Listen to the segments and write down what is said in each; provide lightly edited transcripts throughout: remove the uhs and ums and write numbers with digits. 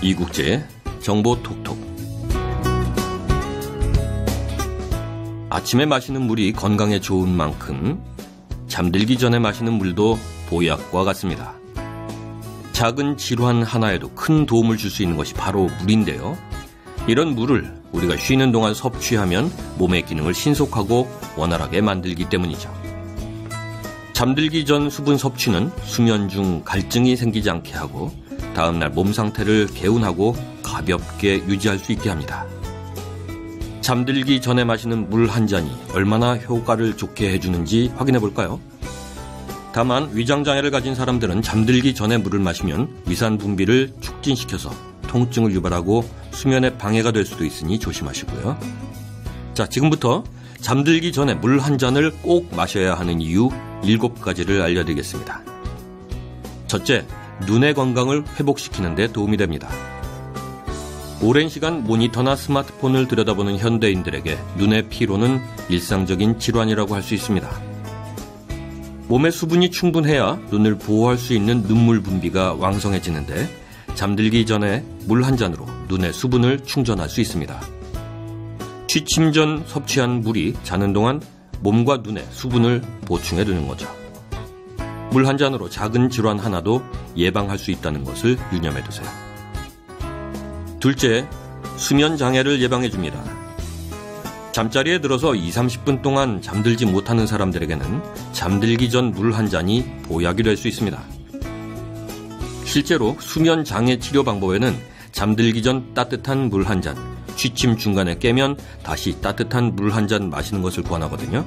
이국제의 정보 톡톡. 아침에 마시는 물이 건강에 좋은 만큼 잠들기 전에 마시는 물도 보약과 같습니다. 작은 질환 하나에도 큰 도움을 줄 수 있는 것이 바로 물인데요. 이런 물을 우리가 쉬는 동안 섭취하면 몸의 기능을 신속하고 원활하게 만들기 때문이죠. 잠들기 전 수분 섭취는 수면 중 갈증이 생기지 않게 하고 다음날 몸 상태를 개운하고 가볍게 유지할 수 있게 합니다. 잠들기 전에 마시는 물 한 잔이 얼마나 효과를 좋게 해주는지 확인해 볼까요? 다만 위장장애를 가진 사람들은 잠들기 전에 물을 마시면 위산 분비를 촉진시켜서 통증을 유발하고 수면에 방해가 될 수도 있으니 조심하시고요. 자, 지금부터 잠들기 전에 물 한 잔을 꼭 마셔야 하는 이유 7가지를 알려드리겠습니다. 첫째, 눈의 건강을 회복시키는 데 도움이 됩니다. 오랜 시간 모니터나 스마트폰을 들여다보는 현대인들에게 눈의 피로는 일상적인 질환이라고 할 수 있습니다. 몸에 수분이 충분해야 눈을 보호할 수 있는 눈물 분비가 왕성해지는데 잠들기 전에 물 한 잔으로 눈의 수분을 충전할 수 있습니다. 취침 전 섭취한 물이 자는 동안 몸과 눈에 수분을 보충해 두는 거죠. 물 한 잔으로 작은 질환 하나도 예방할 수 있다는 것을 유념해 두세요. 둘째, 수면 장애를 예방해 줍니다. 잠자리에 들어서 20-30분 동안 잠들지 못하는 사람들에게는 잠들기 전 물 한 잔이 보약이 될 수 있습니다. 실제로 수면 장애 치료 방법에는 잠들기 전 따뜻한 물 한 잔, 취침 중간에 깨면 다시 따뜻한 물 한 잔 마시는 것을 권하거든요.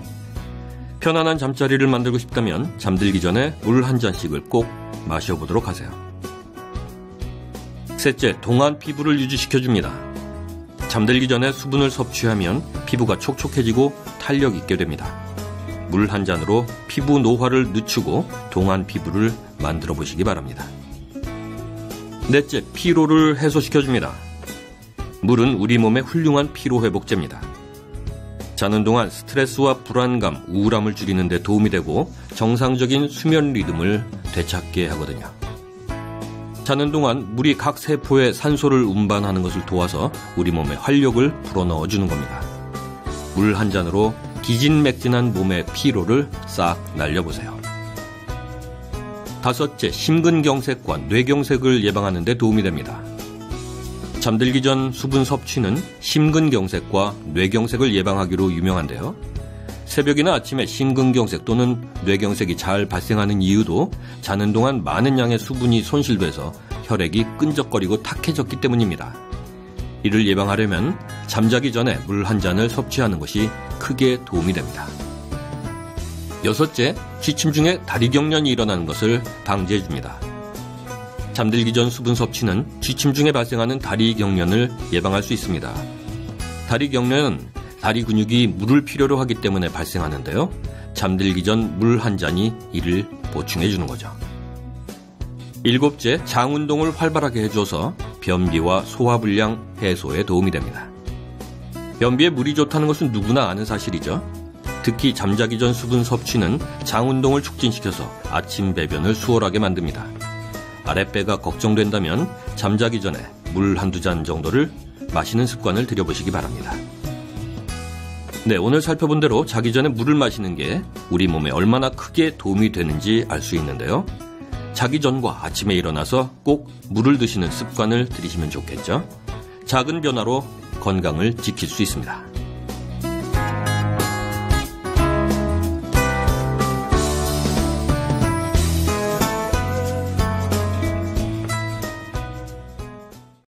편안한 잠자리를 만들고 싶다면 잠들기 전에 물 한 잔씩을 꼭 마셔보도록 하세요. 셋째, 동안 피부를 유지시켜줍니다. 잠들기 전에 수분을 섭취하면 피부가 촉촉해지고 탄력 있게 됩니다. 물 한 잔으로 피부 노화를 늦추고 동안 피부를 만들어 보시기 바랍니다. 넷째, 피로를 해소시켜줍니다. 물은 우리 몸의 훌륭한 피로회복제입니다. 자는 동안 스트레스와 불안감, 우울함을 줄이는 데 도움이 되고 정상적인 수면 리듬을 되찾게 하거든요. 자는 동안 물이 각 세포에 산소를 운반하는 것을 도와서 우리 몸에 활력을 불어넣어주는 겁니다. 물 한 잔으로 기진맥진한 몸의 피로를 싹 날려보세요. 다섯째, 심근경색과 뇌경색을 예방하는 데 도움이 됩니다. 잠들기 전 수분 섭취는 심근경색과 뇌경색을 예방하기로 유명한데요. 새벽이나 아침에 심근경색 또는 뇌경색이 잘 발생하는 이유도 자는 동안 많은 양의 수분이 손실돼서 혈액이 끈적거리고 탁해졌기 때문입니다. 이를 예방하려면 잠자기 전에 물 한 잔을 섭취하는 것이 크게 도움이 됩니다. 여섯째, 취침 중에 다리경련이 일어나는 것을 방지해줍니다. 잠들기 전 수분 섭취는 취침 중에 발생하는 다리경련을 예방할 수 있습니다. 다리경련은 다리 근육이 물을 필요로 하기 때문에 발생하는데요. 잠들기 전 물 한 잔이 이를 보충해주는 거죠. 일곱째, 장 운동을 활발하게 해줘서 변비와 소화불량 해소에 도움이 됩니다. 변비에 물이 좋다는 것은 누구나 아는 사실이죠. 특히 잠자기 전 수분 섭취는 장 운동을 촉진시켜서 아침 배변을 수월하게 만듭니다. 아랫배가 걱정된다면 잠자기 전에 물 한두 잔 정도를 마시는 습관을 들여보시기 바랍니다. 네, 오늘 살펴본 대로 자기 전에 물을 마시는 게 우리 몸에 얼마나 크게 도움이 되는지 알 수 있는데요. 자기 전과 아침에 일어나서 꼭 물을 드시는 습관을 들이시면 좋겠죠. 작은 변화로 건강을 지킬 수 있습니다.